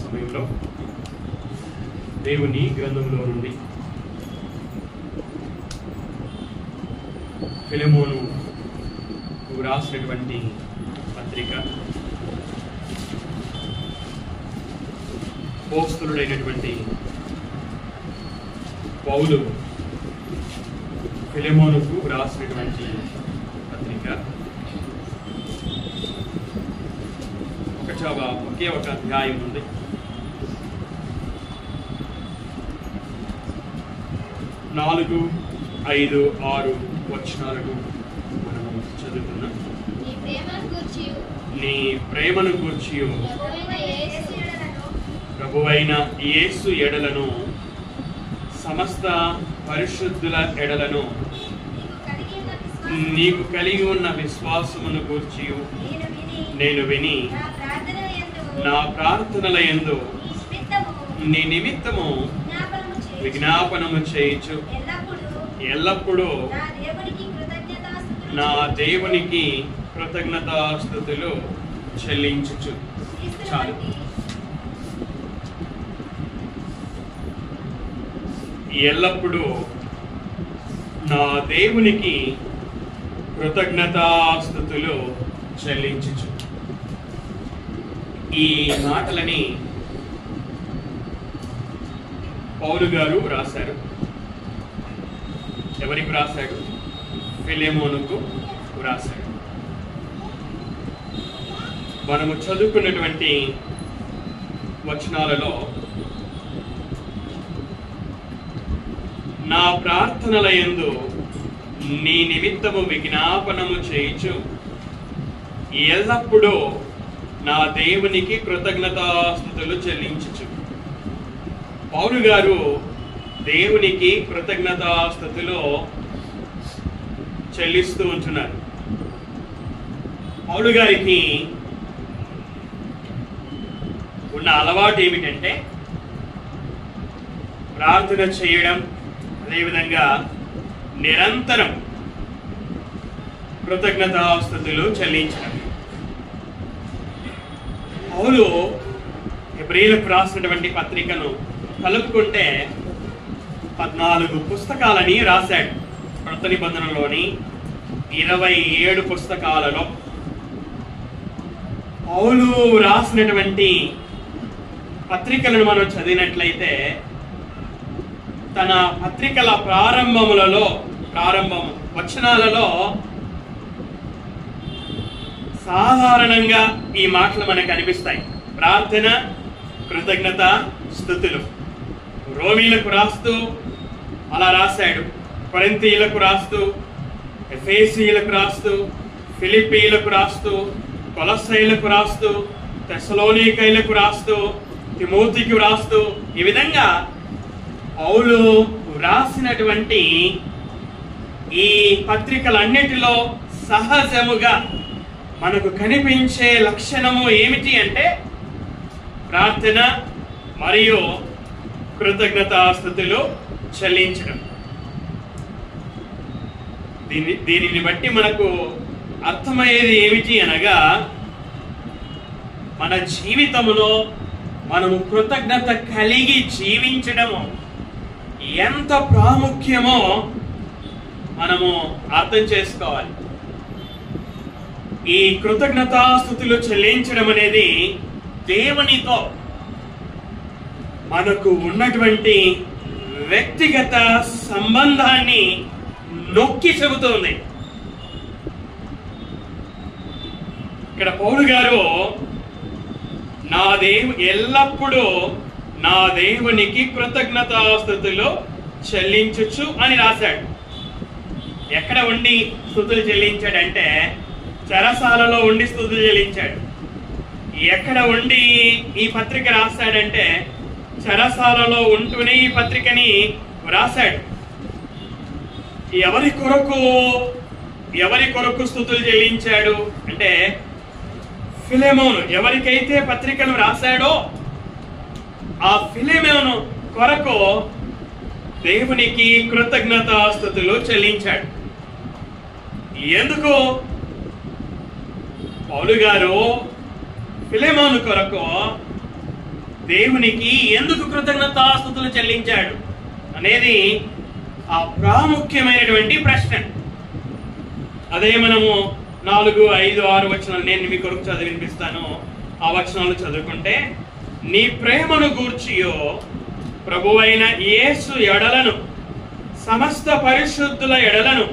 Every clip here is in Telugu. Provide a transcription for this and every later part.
సమయంలో దేవుని గ్రంథంలో నుండి ఫిలెమోను రాసినటువంటి పత్రిక అపోస్తలుడైనటువంటి పౌలు ఫిలెమోనుకు రాసినటువంటి పత్రిక ఒకే ఒక అధ్యాయం ఉంది. 4, 5, 6 వచనాలను మనము చదువుకున్నాం. నీ ప్రేమను గూర్చి ప్రభువైన యేసు ఎడలను సమస్త పరిశుద్ధుల ఎడలను నీకు కలిగి ఉన్న విశ్వాసమును గూర్చి నేను విని నా ప్రార్థనల యందు నీ నిమిత్తము విజ్ఞాపనము చేయించు ఎల్లప్పుడూ నా దేవునికి కృతజ్ఞతాస్తుతులు చెల్లించుచు. చాలు. ఎల్లప్పుడూ నా దేవునికి కృతజ్ఞతాస్తుతులు చెల్లించుచు. ఈ మాటలని పౌలు గారు రాశారు. ఎవరికి రాశాడు? ఫిలెమోనుకు రాశాడు. మనము చదువుకున్నటువంటి వచనాలలో నా ప్రార్థనల యందు నీ నిమిత్తము విజ్ఞాపనము చేయించు ఎల్లప్పుడూ నా దేవునికి కృతజ్ఞతాస్తుతులు చెల్లించుచు. పౌలు గారు దేవునికి కృతజ్ఞతాస్తుతులు చెల్లిస్తూ ఉంటున్నారు. పౌలు గారికి ఉన్న అలవాటు ఏమిటంటే ప్రార్థన చేయడం, అదేవిధంగా నిరంతరం కృతజ్ఞతాస్తుతులు చెల్లించడం. పౌలు హెబ్రీయులకు రాసినటువంటి పత్రికను కలుపుకుంటే 14 పుస్తకాలని రాశాడు. కొత్త నిబంధనలోని 27 పుస్తకాలలో పౌలు రాసినటువంటి పత్రికలను మనం చదివినట్లయితే తన పత్రికల ప్రారంభం వచనాలలో సాధారణంగా ఈ మాటలు మనకు అనిపిస్తాయి. ప్రార్థన, కృతజ్ఞత, స్తుతులు. రోమీలకు రాస్తూ అలా రాశాడు. కొరింథీయులకు రాస్తూ, ఎఫెసీయులకు రాస్తూ, ఫిలిప్పీయులకు రాస్తూ, కొలస్సీయులకు రాస్తూ, తెస్సలోనికైలకు రాస్తూ, తిమోతికి రాస్తూ, ఈ విధంగా పౌలు రాసినటువంటి ఈ పత్రికలన్నిటిలో సహజముగా మనకు కనిపించే లక్షణము ఏమిటి అంటే ప్రార్థన మరియు కృతజ్ఞతాస్తుతులు చెల్లించడం. దీనిని బట్టి మనకు అర్థమయ్యేది ఏమిటి అనగా మన జీవితంలో మనము కృతజ్ఞత కలిగి జీవించడము ఎంత ప్రాముఖ్యమో మనము అర్థం చేసుకోవాలి. ఈ కృతజ్ఞతాస్తుతులు చెల్లించడం అనేది దేవునితో మనకు ఉన్నటువంటి వ్యక్తిగత సంబంధాన్ని నొక్కి చెబుతోంది. ఇక్కడ పౌలు గారు ఎల్లప్పుడూ నా దేవునికి కృతజ్ఞతాస్తుతులు చెల్లించుచు అని రాశాడు. ఎక్కడ ఉండి స్తుతులు చెల్లించాడంటే చెరసాలలో ఉండి స్తుతులు చెల్లించాడు. ఎక్కడ ఉండి ఈ పత్రిక రాశాడంటే చెరసాలలో ఉంటూనే ఈ పత్రికని రాశాడు. ఎవరి కొరకు స్తుతులు చెల్లించాడు అంటే ఫిలెమోను ఎవరికైతే పత్రికను రాశాడో ఆ ఫిలెమోను కొరకు దేవునికి కృతజ్ఞతాస్తుతులు చెల్లించాడు. ఎందుకు? పౌలు గారు ఫిలెమోను కొరకు దేవునికి ఎందుకు కృతజ్ఞతాస్తుతులు చెల్లించాడు అనేది ఆ ప్రాముఖ్యమైనటువంటి ప్రశ్న. అదే మనము 4, 5, 6 వచనాలు నేను మీ కొరకు చదివి వినిపిస్తాను. ఆ వచనాలు చదువుకుంటే, నీ ప్రేమను గూర్చియో ప్రభువైన యేసు ఎడలను సమస్త పరిశుద్ధుల ఎడలను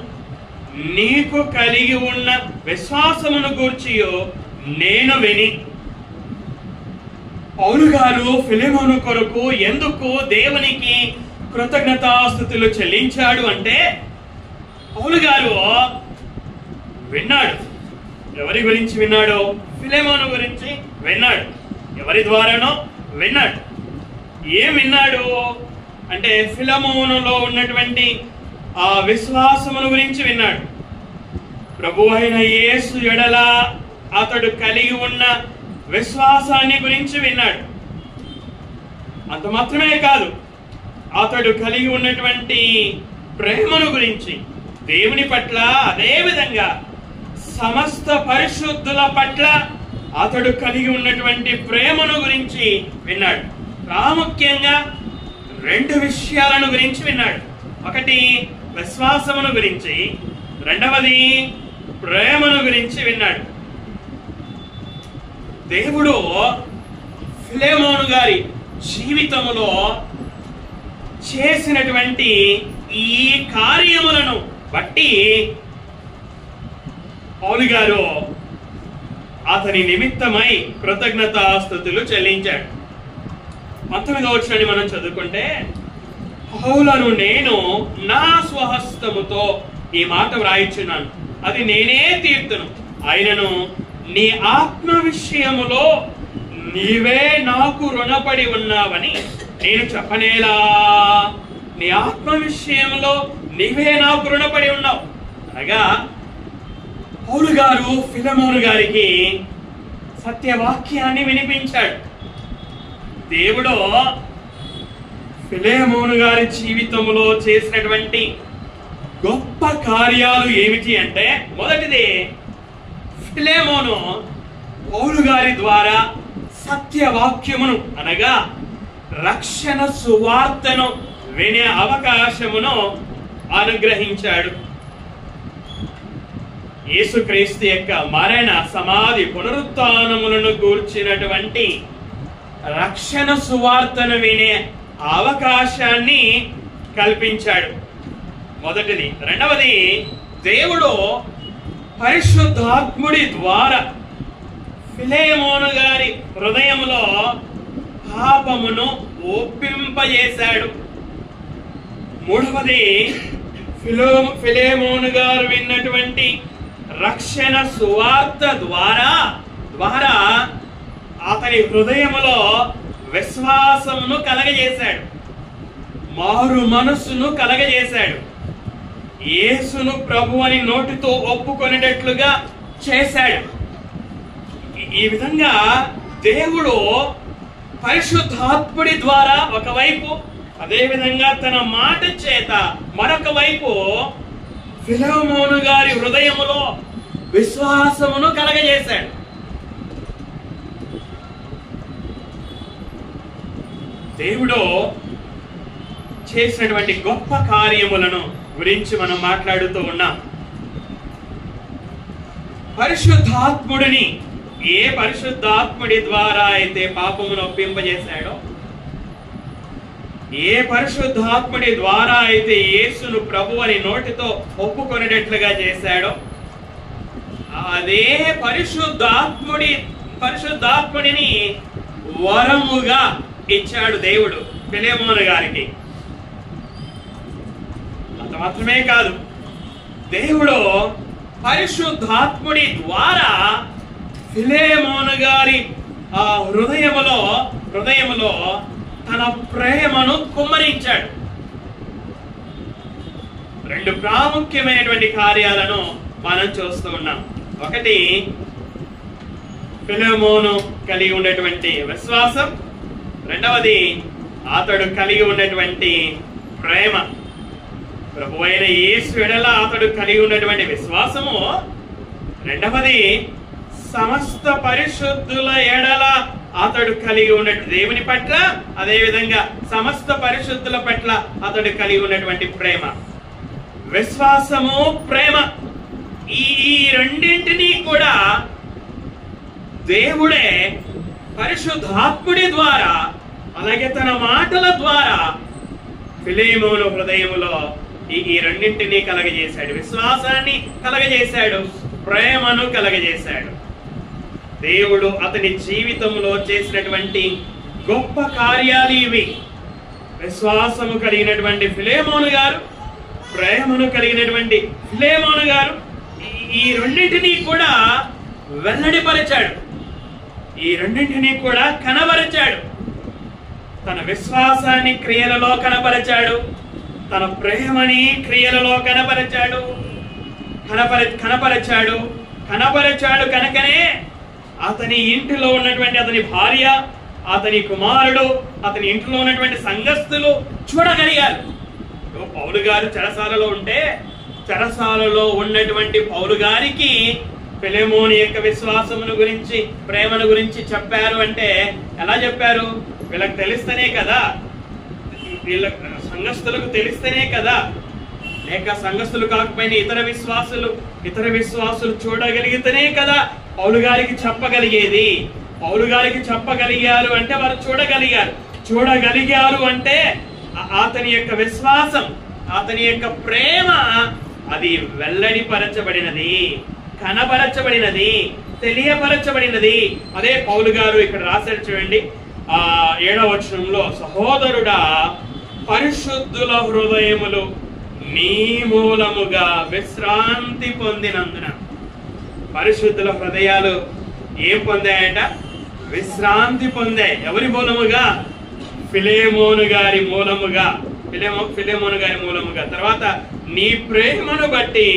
నీకు కలిగి ఉన్న విశ్వాసమును గూర్చియో నేను విని. పౌలు గారు ఫిలెమోను కొరకు ఎందుకు దేవునికి కృతజ్ఞతాస్తుతులు చెల్లించాడు అంటే, పౌలు గారు విన్నాడు. ఎవరి గురించి విన్నాడో? ఫిలెమోను గురించి విన్నాడు. ఎవరి ద్వారానో విన్నాడు. ఏం విన్నాడు అంటే, ఫిలెమోనులో ఉన్నటువంటి ఆ విశ్వాసమును గురించి విన్నాడు. ప్రభు అయిన యేసు ఎడల అతడు కలిగి ఉన్న విశ్వాసాన్ని గురించి విన్నాడు. అంత మాత్రమే కాదు, అతడు కలిగి ఉన్నటువంటి ప్రేమను గురించి, దేవుని పట్ల, అదే విధంగా సమస్త పరిశుద్ధుల పట్ల అతడు కలిగి ఉన్నటువంటి ప్రేమను గురించి విన్నాడు. ప్రాముఖ్యంగా 2 విషయాలను గురించి విన్నాడు. ఒకటి విశ్వాసమును గురించి, రెండవది ప్రేమను గురించి విన్నాడు. దేవుడు ఫిలెమోను గారి జీవితములో చేసినటువంటి ఈ కార్యములను బట్టి పౌలు గారు అతని నిమిత్తమై కృతజ్ఞతాస్తుతులు చెల్లించాడు. 19వ వచనాన్ని మనం చదువుకుంటే, పౌలను నేను నా స్వహస్తముతో ఈ మాట వ్రాయిచున్నాను, అది నేనే తీర్తును. ఆయనను నీ ఆత్మ విషయములో నీవే నాకు రుణపడి ఉన్నావని నేను చెప్పనేలా. నీ ఆత్మ విషయంలో నీవే నాకు రుణపడి ఉన్నావు అనగా, పౌలు గారు ఫిలెమోను గారికి సత్యవాక్యాన్ని వినిపించాడు. దేవుడు ఫిలెమోను గారి జీవితంలో చేసినటువంటి గొప్ప కార్యాలు ఏమిటి అంటే, మొదటిది, ఫిలెమోను పౌలు గారి ద్వారా సత్యవాక్యమును అనగా రక్షణ సువార్తను వినే అవకాశమును అనుగ్రహించాడు. యేసుక్రీస్తు యొక్క మరణ, సమాధి, పునరుత్థానములను గూర్చినటువంటి రక్షణ సువార్తను వినే అవకాశాన్ని కల్పించాడు. మొదటిది. రెండవది, దేవుడు పరిశుద్ధాత్ముడి ద్వారా ఫిలెమోను గారి హృదయములో పాపమును ఒప్పింపజేశాడు. మూడవది, ఫిలెమోను గారు విన్నటువంటి రక్షణ సువార్త ద్వారా అతని హృదయములో విశ్వాసమును కలగజేశాడు, మారు మనస్సును కలగజేశాడు, యేసును ప్రభు అని నోటితో ఒప్పుకొనేటట్లుగా చేశాడు. ఈ విధంగా దేవుడు పరిశుద్ధాత్ముడి ద్వారా ఒకవైపు, అదే విధంగా తన మాట చేత మరొక వైపు ఫిలెమోను గారి హృదయములో విశ్వాసమును కలగజేశాడు. దేవుడు చేసినటువంటి గొప్ప కార్యములను గురించి మనం మాట్లాడుతూ ఉన్నాం. పరిశుద్ధాత్ముడిని, ఏ పరిశుద్ధాత్ముడి ద్వారా అయితే పాపమును ఒప్పింపజేశాడో, ఏ పరిశుద్ధాత్ముడి ద్వారా అయితే యేసును ప్రభు అని నోటితో ఒప్పుకొనేటట్లుగా చేశాడో, అదే పరిశుద్ధాత్ముడిని వరముగా ఇచ్చాడు దేవుడు ఫిలెమోను గారికి. అంత మాత్రమే కాదు, దేవుడు పరిశుద్ధాత్ముడి ద్వారా ఫిలెమోను గారి ఆ హృదయములో తన ప్రేమను కుమ్మరించాడు. 2 ప్రాముఖ్యమైనటువంటి కార్యాలను మనం చూస్తూ ఉన్నాం. ఒకటి, ఫిలెమోను కలిగి ఉన్నటువంటి విశ్వాసం. రెండవది, అతడు కలిగి ఉన్నటువంటి ప్రేమ. ప్రభువైన యేసు ఎడల అతడు కలిగి ఉన్నటువంటి విశ్వాసము. రెండవది, సమస్త పరిశుద్ధుల ఎడల అతడు కలిగి ఉన్నటువంటి దేవుని పట్ల, అదే విధంగా సమస్త పరిశుద్ధుల పట్ల అతడు కలిగి ఉన్నటువంటి ప్రేమ. విశ్వాసము, ప్రేమ, ఈ రెండింటినీ కూడా దేవుడే పరిశుద్ధాత్ముడి ద్వారా, అలాగే తన మాటల ద్వారా ఫిలేమోను హృదయములో ఈ రెండింటినీ కలగజేశాడు. విశ్వాసాన్ని కలగజేశాడు, ప్రేమను కలగజేశాడు. దేవుడు అతని జీవితంలో చేసినటువంటి గొప్ప కార్యాలు ఇవి. విశ్వాసము కలిగినటువంటి ఫిలేమోను గారు, ప్రేమను కలిగినటువంటి ఫిలేమోను గారు ఈ రెండింటినీ కూడా వెల్లడిపరిచాడు, ఈ రెండింటినీ కూడా కనబరిచాడు. తన విశ్వాసాన్ని క్రియలలో కనపరిచాడు, తన ప్రేమని క్రియలలో కనపరిచాడు. కనుకనే అతని ఇంటిలో ఉన్నటువంటి అతని భార్య, అతని కుమారుడు, అతని ఇంట్లో ఉన్నటువంటి సంఘస్థులు చూడగలిగారు. పౌలు గారు చెరసాలలో ఉంటే, చెరసాలలో ఉన్నటువంటి పౌలు గారికి ఫిలేమోను యొక్క విశ్వాసమును గురించి, ప్రేమను గురించి చెప్పారు అంటే ఎలా చెప్పారు? వీళ్ళకి తెలిస్తేనే కదా, వీళ్ళ సంఘస్థులకు తెలిస్తేనే కదా, లేక సంఘస్థులు కాకపోయినా ఇతర విశ్వాసులు చూడగలిగితేనే కదా పౌలు గారికి చెప్పగలిగేది. పౌలు గారికి చెప్పగలిగారు అంటే వారు చూడగలిగారు అంటే అతని యొక్క విశ్వాసం, అతని యొక్క ప్రేమ అది వెల్లడిపరచబడినది, కనబరచబడినది, తెలియపరచబడినది. అదే పౌలు గారు ఇక్కడ రాశారు చూడండి, 7వ వచనంలో, సహోదరుడా, పరిశుద్ధుల హృదయములు నీ మూలముగా విశ్రాంతి పొందినందున. పరిశుద్ధుల హృదయాలు ఏం పొందాయట? విశ్రాంతి పొందాయి. ఎవరి మూలముగా? ఫిలేమోను గారి మూలముగా. తర్వాత, నీ ప్రేమను బట్టి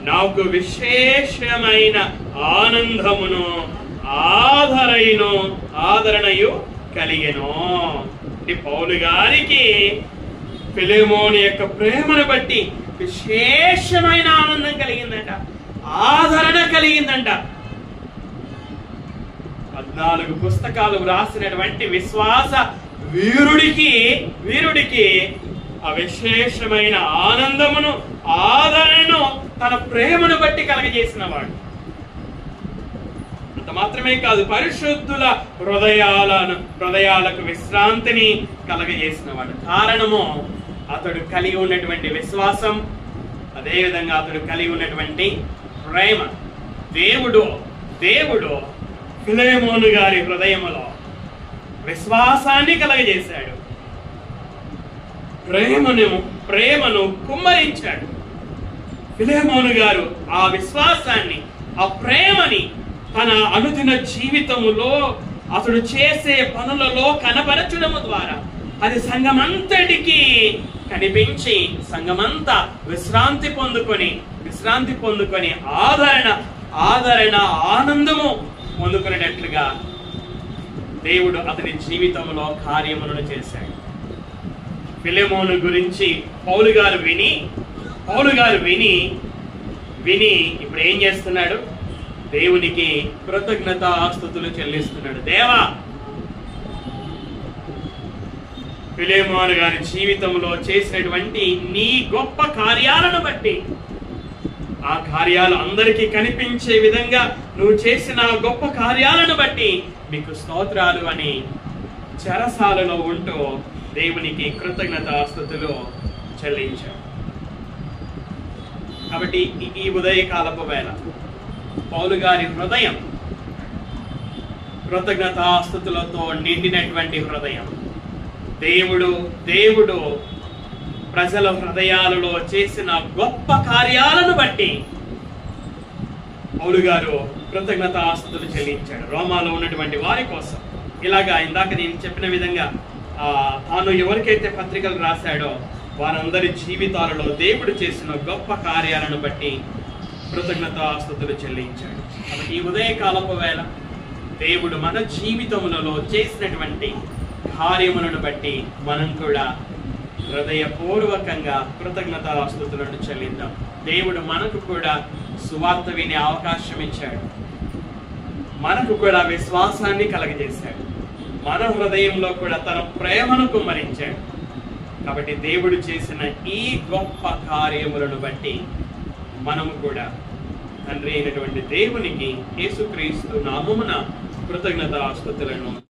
నాకు విశేషమైన ఆనందమును ఆదరణయు కలిగెను. పౌలు గారికి ఫిలేమోను యొక్క ప్రేమను బట్టి విశేషమైన ఆనందం కలిగిందంట, ఆదరణ కలిగిందంట. 14 పుస్తకాలు వ్రాసినటువంటి విశ్వాస వీరుడికి ఆ విశేషమైన ఆనందమును, ఆదరణను తన ప్రేమను బట్టి కలగజేసిన వాడు. అంత మాత్రమే కాదు, పరిశుద్ధుల హృదయాలకు విశ్రాంతిని కలగజేసిన వాడు. కారణము అతడు కలిగి ఉన్నటువంటి విశ్వాసం, అదే విధంగా అతడు కలిగి ఉన్నటువంటి ప్రేమ. దేవుడు ఫిలేమోను గారి హృదయములో విశ్వాసాన్ని కలగజేశాడు, ప్రేమను కుమ్మరించాడు. ఫిలేమోను గారు ఆ విశ్వాసాన్ని, ఆ ప్రేమని తన అనుదిన జీవితములో, అతడు చేసే పనులలో కనపరచడము ద్వారా అది సంఘమంతటికి కనిపించి, సంఘమంతా విశ్రాంతి పొందుకొని ఆదరణ ఆనందము పొందుకునేటట్లుగా దేవుడు అతని జీవితంలో కార్యములను చేశాడు. ఫిలేమోను గురించి పౌలు గారు విని ఇప్పుడు ఏం చేస్తున్నాడు? దేవునికి కృతజ్ఞతాస్తుతులు చెల్లిస్తున్నాడు. దేవా, ఫిలేమోను గారి జీవితంలో చేసినటువంటి నీ గొప్ప కార్యాలను బట్టి, ఆ కార్యాలు అందరికీ కనిపించే విధంగా నువ్వు చేసిన గొప్ప కార్యాలను బట్టి మీకు స్తోత్రాలు అని చెరసాలలో ఉంటూ దేవునికి కృతజ్ఞతాస్తుతులు చెల్లించాడు. కాబట్టి ఈ ఉదయకాలపు వేళ పౌలు గారి హృదయం కృతజ్ఞతాస్తుతులతో నిండినటువంటి హృదయం. దేవుడు ప్రజల హృదయాలలో చేసిన గొప్ప కార్యాలను బట్టి పౌలు గారు కృతజ్ఞతాస్తుతులు చెల్లించాడు రోమాలో ఉన్నటువంటి వారి కోసం. ఇలాగా ఇందాక నేను చెప్పిన విధంగా తాను ఎవరికైతే పత్రికలు రాశాడో వారందరి జీవితాలలో దేవుడు చేసిన గొప్ప కార్యాలను బట్టి కృతజ్ఞతాస్తుతులు చెల్లించాడు. కాబట్టి ఈ ఉదయకాలపు వేళ దేవుడు మన జీవితములలో చేసినటువంటి కార్యములను బట్టి మనం కూడా హృదయపూర్వకంగా కృతజ్ఞతాస్తుతులను చెల్లిద్దాం. దేవుడు మనకు కూడా సువార్త వినే అవకాశం ఇచ్చాడు. మనకు కూడా విశ్వాసాన్ని కలగజేశాడు. మన హృదయంలో కూడా తన ప్రేమను కుమ్మరించాడు. కాబట్టి దేవుడు చేసిన ఈ గొప్ప కార్యములను బట్టి మనము కూడా తండ్రి అయినటువంటి దేవునికి యేసుక్రీస్తు నామమున కృతజ్ఞతాస్తుతులను